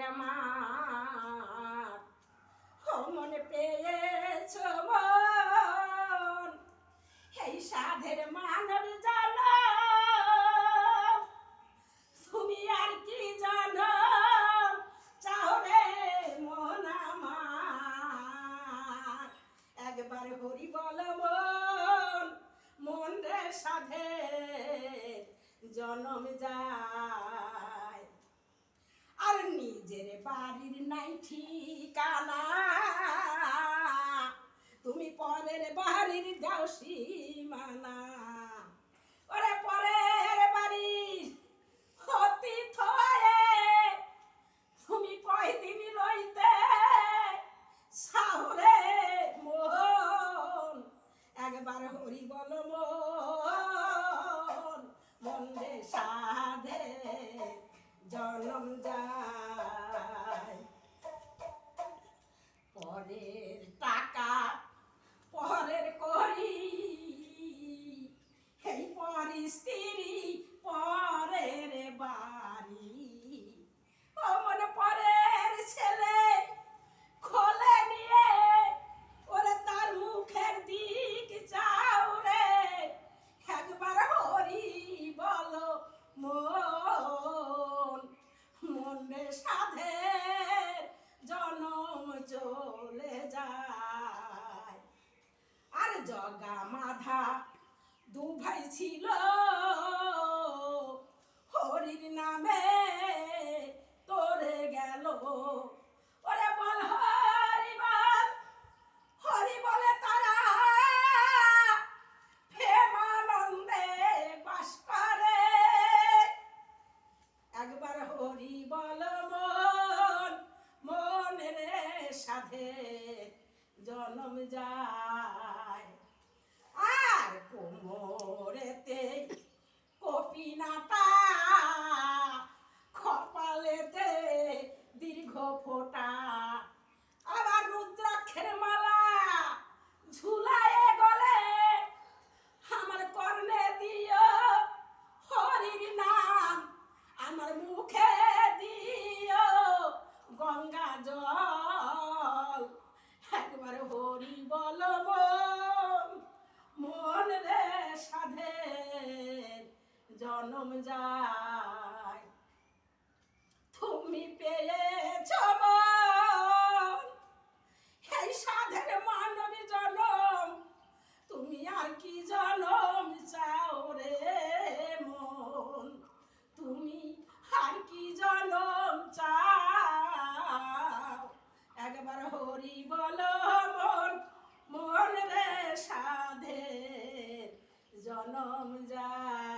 আমার মন পেয়েছ মন এই সাধের মানব জানো তুমি আর কি জানো চাও রে মন আমার একবার হরি বল মন মন রে সাধের জনম যায় আর নিজের বাড়ির নাই ঠিকানা তুমি পরের বাড়ির যাও সীমানা ওরে পরের বাড়ির অতীত হয়ে তুমি কয়দিন রইতে সাহরে মন একবার হরি বল মন মন রে সাধে জনম যায় পরের টাকা পরের করি এই পরি স্ত্রী পরের বাড়ি ও মনে পরের ছেলে খোলে নিয়ে ওরে তার মুখের দিক চাও রে একবার হরি বলো মন মনে সাধের জনম চলে যায় আর জগা মাধা দু ভাই ছিল হরির নামে তোরে গেল ওরে বল হরি বলে তারা প্রেমানন্দে বাস করে একবার হরি বল মন মন রে সাধে জনম যায় আর কোমরেতে কপিনাটা কপালেতে দীর্ঘ ফোঁটা আবার রুদ্রাক্ষের মালা ঝুলায়ে গলে আমার কর্ণে দিও হরির নাম আমার মুখে দিও গঙ্গা জল একবার হরি বল মন মন রে সাধের জনম যায় তুমি পেয়েছ মন এই সাধের মানব জনম তুমি আর কি জনম চাও রে মন তুমি আর কি জনম চাও একবার হরি বল মন মন রে সাধের জনম যায়।